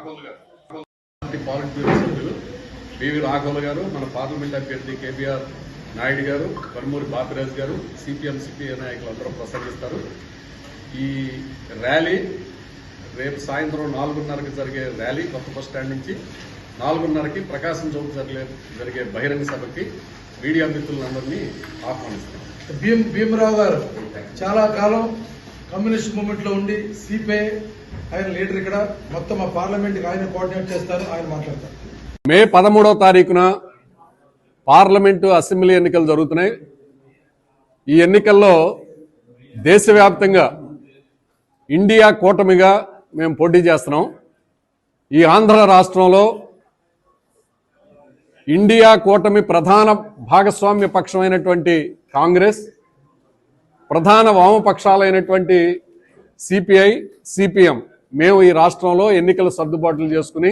రాఘవులు గారు పాలిట్ బ్యూరో సభ్యులు బివి రాఘవులు గారు, మన పార్లమెంట్ అభ్యర్థి కేబీఆర్ నాయుడు గారు, కర్మూరి బాపిరాజు గారు, సిపిఎం సిపిఐ నాయకులందరూ ప్రసంగిస్తారు. ఈ ర్యాలీ రేపు సాయంత్రం 4:30కి జరిగే ర్యాలీ కొత్త బస్ స్టాండ్ నుంచి 4:30కి ప్రకాశం చౌక్ జరిగే బహిరంగ సభకి మీడియా మిత్రులందరినీ ఆహ్వానిస్తున్నాం. భీమరావు గారు చాలా కాలం కమ్యూనిస్ట్ మూవ్మెంట్ లో ఉండి సిపిఐ ఆయన లీడర్. ఇక్కడ మొత్తం మా పార్లమెంట్ ఆయన కోఆర్డినేట్ చేస్తారు, ఆయన మాట్లాడతారు. మే 13వ తారీఖున పార్లమెంటు అసెంబ్లీ ఎన్నికలు జరుగుతున్నాయి. ఈ ఎన్నికల్లో దేశవ్యాప్తంగా ఇండియా కూటమిగా మేము పోటీ చేస్తున్నాం. ఈ ఆంధ్ర రాష్ట్రంలో ఇండియా కూటమి ప్రధాన భాగస్వామ్య పక్షమైనటువంటి కాంగ్రెస్, ప్రధాన వామపక్షాలైనటువంటి సిపిఐ సిపిఎం మేము ఈ రాష్ట్రంలో ఎన్నికల సర్దుబాట్లు చేసుకుని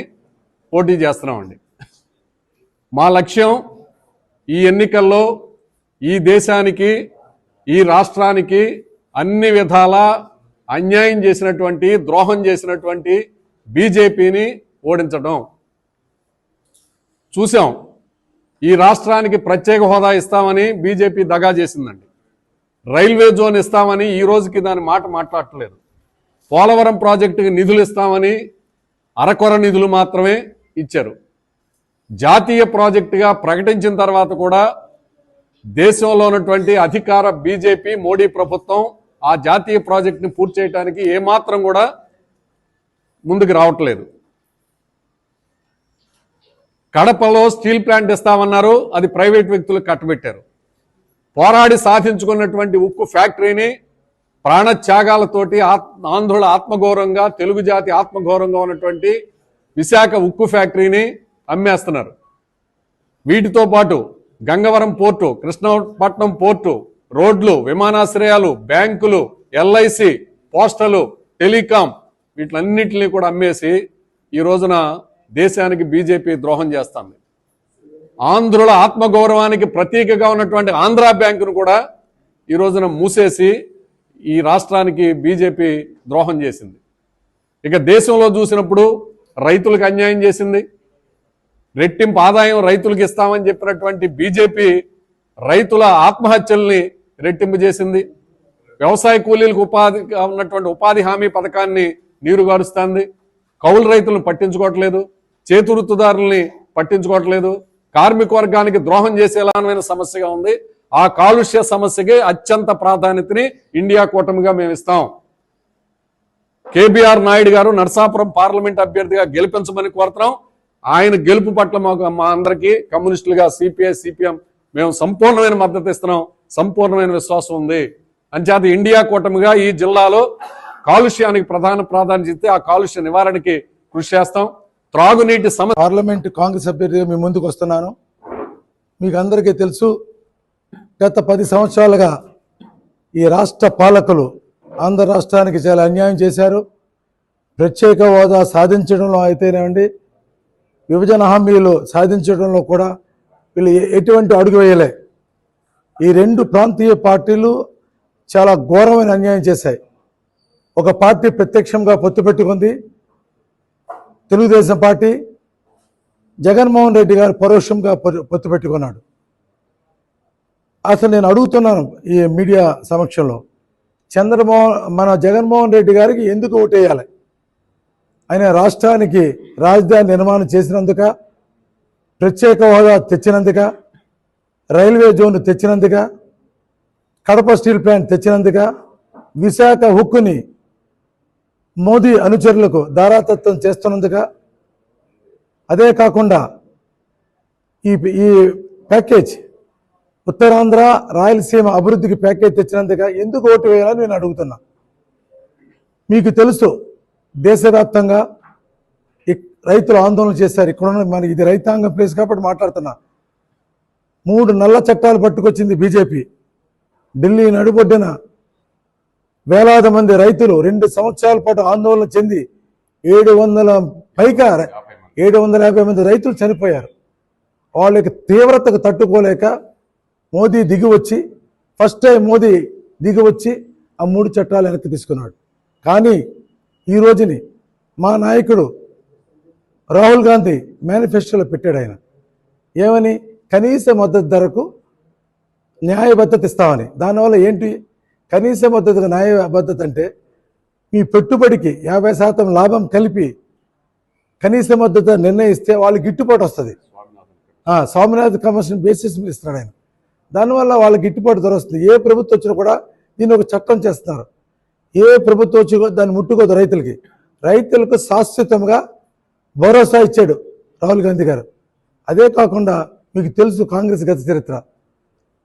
పోటీ చేస్తున్నామండి. మా లక్ష్యం ఈ ఎన్నికల్లో ఈ దేశానికి ఈ రాష్ట్రానికి అన్ని విధాల అన్యాయం చేసినటువంటి ద్రోహం చేసినటువంటి బీజేపీని ఓడించడం. చూసాం, ఈ రాష్ట్రానికి ప్రత్యేక హోదా ఇస్తామని బీజేపీ దగా చేసిందండి. రైల్వే జోన్ ఇస్తామని ఈ రోజుకి దాని మాట మాట్లాడట్లేదు. పోలవరం ప్రాజెక్టుకి నిధులు ఇస్తామని అరకొర నిధులు మాత్రమే ఇచ్చారు. జాతీయ ప్రాజెక్టుగా ప్రకటించిన తర్వాత కూడా దేశంలో ఉన్నటువంటి అధికార బీజేపీ మోడీ ప్రభుత్వం ఆ జాతీయ ప్రాజెక్టుని పూర్తి చేయడానికి ఏమాత్రం కూడా ముందుకు రావట్లేదు. కడపలో స్టీల్ ప్లాంట్ ఇస్తామన్నారు, అది ప్రైవేట్ వ్యక్తులకు కట్టబెట్టారు. పోరాడి సాధించుకున్నటువంటి ఉక్కు ఫ్యాక్టరీని ప్రాణత్యాగాలతోటి ఆంధ్రుల ఆత్మగౌరవంగా, తెలుగు జాతి ఆత్మగౌరవంగా ఉన్నటువంటి విశాఖ ఉక్కు ఫ్యాక్టరీని అమ్మేస్తున్నారు. వీటితో పాటు గంగవరం పోర్టు, కృష్ణపట్నం పోర్టు, రోడ్లు, విమానాశ్రయాలు, బ్యాంకులు, ఎల్ఐసి, పోస్టలు, టెలికాం వీటిలన్నింటినీ కూడా అమ్మేసి ఈ రోజున దేశానికి బీజేపీ ద్రోహం చేస్తుంది. ఆంధ్రుల ఆత్మగౌరవానికి ప్రతీకగా ఉన్నటువంటి ఆంధ్రా బ్యాంకును కూడా ఈ రోజున మూసేసి ఈ రాష్ట్రానికి బీజేపీ ద్రోహం చేసింది. ఇక దేశంలో చూసినప్పుడు రైతులకు అన్యాయం చేసింది. రెట్టింపు ఆదాయం రైతులకు ఇస్తామని చెప్పినటువంటి బీజేపీ రైతుల ఆత్మహత్యల్ని రెట్టింపు చేసింది. వ్యవసాయ కూలీలకు ఉపాధిగా ఉన్నటువంటి ఉపాధి హామీ పథకాన్ని నీరుగారుస్తుంది. కౌలు రైతులను పట్టించుకోవట్లేదు, చేతివృత్తిదారుల్ని పట్టించుకోవట్లేదు. కార్మిక వర్గానికి ద్రోహం చేసేలామైన సమస్యగా ఉంది. ఆ కాలుష్య సమస్యకి అత్యంత ప్రాధాన్యతని ఇండియా కూటమిగా మేము ఇస్తాం. కేబీఆర్ నాయుడు గారు నరసాపురం పార్లమెంట్ అభ్యర్థిగా గెలిపించమని కోరుతున్నాం. ఆయన గెలుపు పట్ల మా అందరికీ కమ్యూనిస్టులుగా సిపిఐ సిపిఎం మేము సంపూర్ణమైన మద్దతు ఇస్తున్నాం, సంపూర్ణమైన విశ్వాసం ఉంది. అంచేత ఇండియా కూటమిగా ఈ జిల్లాలో కాలుష్యానికి ప్రధాన ప్రాధాన్యత ఇస్తే ఆ కాలుష్య నివారణకి కృషి చేస్తాం. త్రాగునీటి పార్లమెంట్ కాంగ్రెస్ అభ్యర్థిగా మీ ముందుకు వస్తున్నాను. మీకు అందరికీ తెలుసు, గత 10 సంవత్సరాలుగా ఈ రాష్ట్ర పాలకులు ఆంధ్ర రాష్ట్రానికి చాలా అన్యాయం చేశారు. ప్రత్యేక హోదా సాధించడంలో అయితేనేమండి, విభజన హామీలు సాధించడంలో కూడా వీళ్ళు ఎటువంటి అడుగు వేయలే. ఈ 2 ప్రాంతీయ పార్టీలు చాలా ఘోరమైన అన్యాయం చేశాయి. ఒక పార్టీ ప్రత్యక్షంగా పొత్తు పెట్టుకుంది, తెలుగుదేశం పార్టీ. జగన్మోహన్ రెడ్డి గారు పరోక్షంగా పొత్తు పెట్టుకున్నాడు. అసలు నేను అడుగుతున్నాను ఈ మీడియా సమక్షంలో, మన జగన్మోహన్ రెడ్డి గారికి ఎందుకు ఓటేయాలి? ఆయన రాష్ట్రానికి రాజధాని నిర్మాణం చేసినందుక, ప్రత్యేక హోదా తెచ్చినందుక, రైల్వే జోన్ తెచ్చినందుక, కడప స్టీల్ ప్లాంట్ తెచ్చినందుక, విశాఖ హుక్కుని మోదీ అనుచరులకు దారాదత్తం చేస్తున్నందుక, అదే కాకుండా ఈ ప్యాకేజ్ ఉత్తరాంధ్ర రాయలసీమ అభివృద్ధికి ప్యాకేజ్ తెచ్చినందుక ఎందుకు ఓటు వేయాలని నేను అడుగుతున్నా. మీకు తెలుసు, దేశవ్యాప్తంగా రైతులు ఆందోళన చేశారు. ఇక్కడ మనకి ఇది రైతాంగం ప్లేస్ కాబట్టి మాట్లాడుతున్నా. 3 నల్ల చట్టాలు పట్టుకొచ్చింది బీజేపీ. ఢిల్లీ నడుబొడ్డున వేలాది మంది రైతులు 2 సంవత్సరాల పాటు ఆందోళన చెంది 750 మంది రైతులు చనిపోయారు. వాళ్ళకి తీవ్రతకు తట్టుకోలేక మోదీ దిగివచ్చి, ఫస్ట్ టైం మోదీ దిగివచ్చి ఆ 3 చట్టాలు వెనక్కి తీసుకున్నాడు. కానీ ఈ రోజుని మా నాయకుడు రాహుల్ గాంధీ మేనిఫెస్టోలో పెట్టాడు ఆయన ఏమని, కనీస మద్దతు ధరకు న్యాయబద్ధత ఇస్తామని. దానివల్ల ఏంటి కనీస మద్దతు న్యాయబద్ధత అంటే మీ పెట్టుబడికి 50% లాభం కలిపి కనీస మద్దతు నిర్ణయిస్తే వాళ్ళు గిట్టుబాటు వస్తుంది. స్వామినాథన్ కమిషన్ బేసిస్ మీద ఇస్తున్నాడు ఆయన. దానివల్ల వాళ్ళకి గిట్టుబాటు ధర వస్తుంది. ఏ ప్రభుత్వం వచ్చినా కూడా దీన్ని ఒక చట్టం చేస్తున్నారు. ఏ ప్రభుత్వం వచ్చి దాన్ని ముట్టుకోదు రైతులకి. రైతులకు శాశ్వతంగా భరోసా ఇచ్చాడు రాహుల్ గాంధీ గారు. అదే కాకుండా మీకు తెలుసు కాంగ్రెస్ గత చరిత్ర.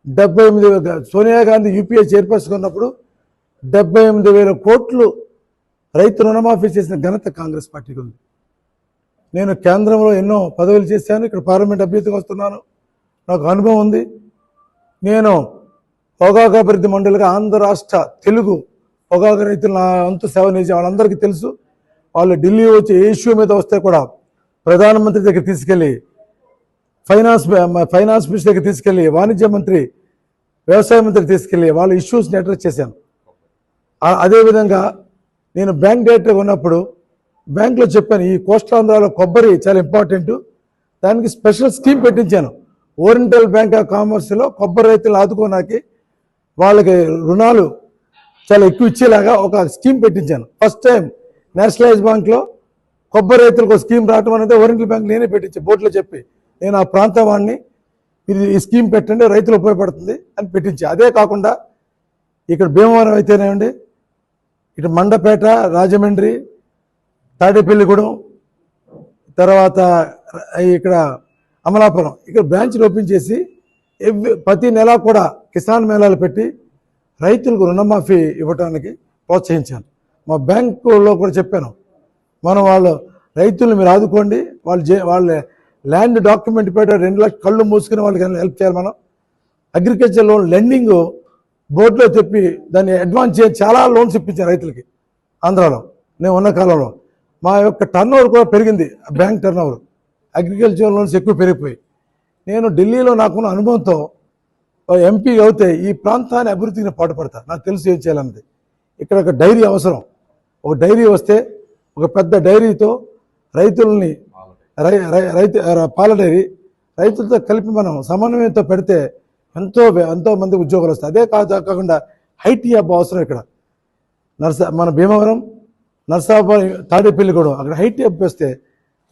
78 సోనియా గాంధీ యూపీఏ చైర్పర్సన్ ఉన్నప్పుడు 78,000 కోట్లు రైతు రుణమాఫీ చేసిన ఘనత కాంగ్రెస్ పార్టీకి ఉంది. నేను కేంద్రంలో ఎన్నో పదవులు చేశాను, ఇక్కడ పార్లమెంట్ అభ్యర్థిగా వస్తున్నాను, నాకు అనుభవం ఉంది. నేను పొగాకు అభివృద్ధి మండలిగా ఆంధ్ర రాష్ట్ర తెలుగు పొగాకు రైతులు నా అంతు సేవ చేసే వాళ్ళందరికీ తెలుసు. వాళ్ళు ఢిల్లీ వచ్చి ఏ ఇష్యూ మీద వస్తే కూడా ప్రధానమంత్రి దగ్గర తీసుకెళ్ళి, ఫైనాన్స్ మినిస్టర్ దగ్గర తీసుకెళ్ళి, వాణిజ్య మంత్రి, వ్యవసాయ మంత్రి తీసుకెళ్ళి వాళ్ళ ఇష్యూస్ని అడ్రస్ చేశాను. అదేవిధంగా నేను బ్యాంక్ డైరెక్టర్గా ఉన్నప్పుడు బ్యాంకులో చెప్పాను, ఈ కోస్టాంధ్రాలో కొబ్బరి చాలా ఇంపార్టెంట్, దానికి స్పెషల్ స్కీమ్ పెట్టించాను. ఓరియంటల్ బ్యాంక్ ఆఫ్ కామర్స్లో కొబ్బరి రైతులు ఆదుకోనాకి వాళ్ళకి రుణాలు చాలా ఎక్కువ ఇచ్చేలాగా ఒక స్కీమ్ పెట్టించాను. ఫస్ట్ టైం నేషనలైజ్ బ్యాంక్లో కొబ్బరి రైతులకు ఒక స్కీమ్ రావటం అనేది ఓరియంటల్ బ్యాంక్ నేనే పెట్టించాను. బోర్డులో చెప్పి నేను ఆ ప్రాంతం వాడిని ఇది ఈ స్కీమ్ పెట్టండి రైతులు ఉపయోగపడుతుంది అని పెట్టించా. అదే కాకుండా ఇక్కడ భీమవరం అయితేనేమండి, ఇటు మండపేట, రాజమండ్రి, తాడేపల్లిగూడెం, తర్వాత ఇక్కడ అమలాపురం, ఇక్కడ బ్రాంచ్లు ఓపెన్ చేసి ప్రతి నెల కూడా కిసాన్ మేళాలు పెట్టి రైతులకు రుణమాఫీ ఇవ్వడానికి ప్రోత్సహించాను. మా బ్యాంకులో కూడా చెప్పాను, మనం వాళ్ళు రైతులు మీరు ఆదుకోండి, వాళ్ళ ల్యాండ్ డాక్యుమెంట్ పెట్టి 2 లక్షలు కళ్ళు మూసుకుని వాళ్ళకి హెల్ప్ చేయాలి. మనం అగ్రికల్చర్ లోన్ లెండింగ్ బోర్డులో చెప్పి దాన్ని అడ్వాన్స్ చేసి చాలా లోన్స్ ఇప్పించాను రైతులకి. ఆంధ్రాలో నేను ఉన్న కాలంలో మా యొక్క టర్నోవర్ కూడా పెరిగింది, బ్యాంక్ టర్నోవర్, అగ్రికల్చర్ లోన్స్ ఎక్కువ పెరిగిపోయి. నేను ఢిల్లీలో నాకున్న అనుభవంతో ఎంపీ అవుతే ఈ ప్రాంతాన్ని అభివృద్ధికి పాటుపడతా, నాకు తెలుసు ఏం చేయాలన్నది. ఇక్కడ ఒక డైరీ అవసరం, ఒక డైరీ వస్తే ఒక పెద్ద డైరీతో రైతుల్ని పాల డైరీ రైతులతో కలిపి మనం సమన్వయంతో పెడితే ఎంతో మంది ఉద్యోగాలు వస్తాయి. అదే కాకుండా ఐటీ హబ్ అవసరం. ఇక్కడ మన భీమవరం, నర్సాపురం, తాడేపల్లిగూడెం అక్కడ ఐటీ హబ్ వస్తే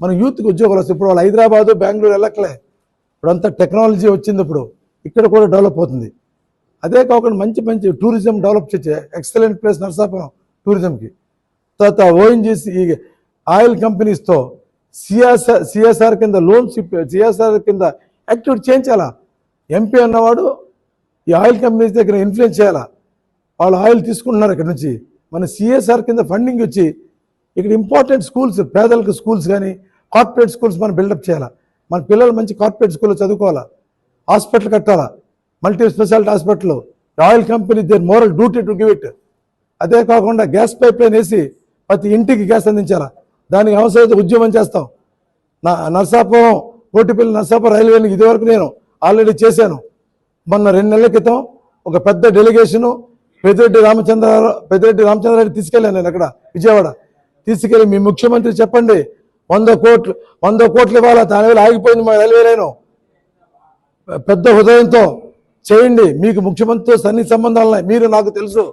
మన యూత్కి ఉద్యోగాలు వస్తాయి. ఇప్పుడు వాళ్ళు హైదరాబాదు, బెంగళూరు వెళ్ళట్లే, ఇప్పుడంతా టెక్నాలజీ వచ్చింది, ఇప్పుడు ఇక్కడ కూడా డెవలప్ అవుతుంది. అదే కాకుండా మంచి టూరిజం డెవలప్ చేసే ఎక్సలెంట్ ప్లేస్ నర్సాపురం టూరిజంకి. తర్వాత ఓఎన్జీసీ ఆయిల్ కంపెనీస్తో సిఎస్ఆర్ కింద లోన్స్, సిఎస్ఆర్ కింద యాక్టివిటీ చేయించాలా. ఎంపీ అన్నవాడు ఈ ఆయిల్ కంపెనీస్ దగ్గర ఇన్ఫ్లుయెన్స్ చేయాలా. వాళ్ళు ఆయిల్ తీసుకుంటున్నారు ఇక్కడ నుంచి, మన సిఎస్ఆర్ కింద ఫండింగ్ వచ్చి ఇక్కడ ఇంపార్టెంట్ స్కూల్స్, పేదలకు స్కూల్స్ కానీ కార్పొరేట్ స్కూల్స్ మనం బిల్డప్ చేయాలా. మన పిల్లలు మంచి కార్పొరేట్ స్కూల్లో చదువుకోవాలా, హాస్పిటల్ కట్టాలా, multi speciality hospital. Oil company their moral duty to give it. అదే కాకుండా గ్యాస్ పైప్ లైన్ వేసి ప్రతి ఇంటికి గ్యాస్ అందించాలా. దానికి అవసరమైతే ఉద్యమం చేస్తాం. నర్సాపురం, కోటిపల్లి నర్సాపురం రైల్వేని ఇదివరకు నేను ఆల్రెడీ చేశాను. మొన్న 2 నెలల క్రితం ఒక పెద్ద డెలిగేషను పెద్దిరెడ్డి రామచంద్రారెడ్డి తీసుకెళ్ళాను నేను అక్కడ విజయవాడ. తీసుకెళ్ళి మీ ముఖ్యమంత్రి చెప్పండి 100 కోట్లు ఇవ్వాలా, దానివల్ల ఆగిపోయింది మా రైల్వే లైను, పెద్ద హృదయంతో చేయండి, మీకు ముఖ్యమంత్రితో సన్ని సంబంధాలు ఉన్నాయి, మీరు నాకు తెలుసు.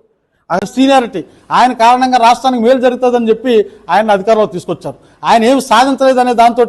ఆయన సీనియారిటీ, ఆయన కారణంగా రాష్ట్రానికి మేలు జరుగుతుందని చెప్పి ఆయన అధికారంలో తీసుకొచ్చారు. ఆయన ఏమి సాధించలేదనే దాంతో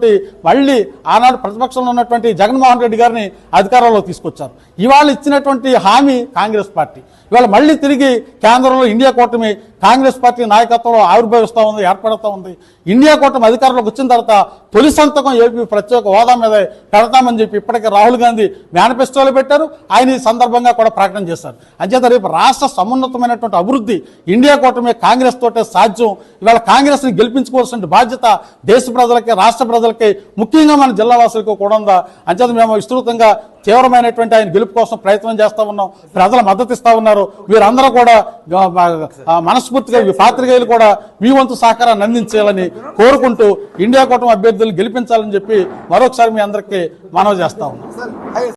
మళ్ళీ ఆనాడు ప్రతిపక్షంలో ఉన్నటువంటి జగన్మోహన్ రెడ్డి గారిని అధికారంలో తీసుకొచ్చారు. ఇవాళ ఇచ్చినటువంటి హామీ కాంగ్రెస్ పార్టీ ఇవాళ మళ్ళీ తిరిగి కేంద్రంలో ఇండియా కూటమి కాంగ్రెస్ పార్టీ నాయకత్వంలో ఆవిర్భవిస్తూ ఉంది, ఏర్పడుతూ ఉంది. ఇండియా కూటమి అధికారంలోకి వచ్చిన తర్వాత తొలి సంతకం ఏపీ ప్రత్యేక హోదా మీద పెడతామని చెప్పి ఇప్పటికే రాహుల్ గాంధీ మేనిఫెస్టోలో పెట్టారు. ఆయన ఈ సందర్భంగా కూడా ప్రకటన చేశారు. అంచేత రేపు రాష్ట్ర సమున్నతమైనటువంటి అభివృద్ధి ఇండియా కూటమి కాంగ్రెస్ తోటే సాధ్యం. ఇవాళ కాంగ్రెస్ని గెలిపించుకోవాల్సిన బాధ్యత దేశ ప్రజలకి, రాష్ట్ర ప్రజలకి, ముఖ్యంగా మన జిల్లా వాసులకు కూడా ఉందా. అంచేత మేము విస్తృతంగా తీవ్రమైనటువంటి ఆయన గెలుపు కోసం ప్రయత్నం చేస్తూ ఉన్నాం. ప్రజల మద్దతు ఇస్తా ఉన్నారు. వీరందరూ కూడా మనస్ఫూర్తిగా పాత్రికేయులు కూడా మీ వంతు సహకారాన్ని అందించాలని కోరుకుంటూ ఇండియా కూటమి అభ్యర్థులు గెలిపించాలని చెప్పి మరొకసారి మీ అందరికీ మనవి చేస్తా ఉన్నాం.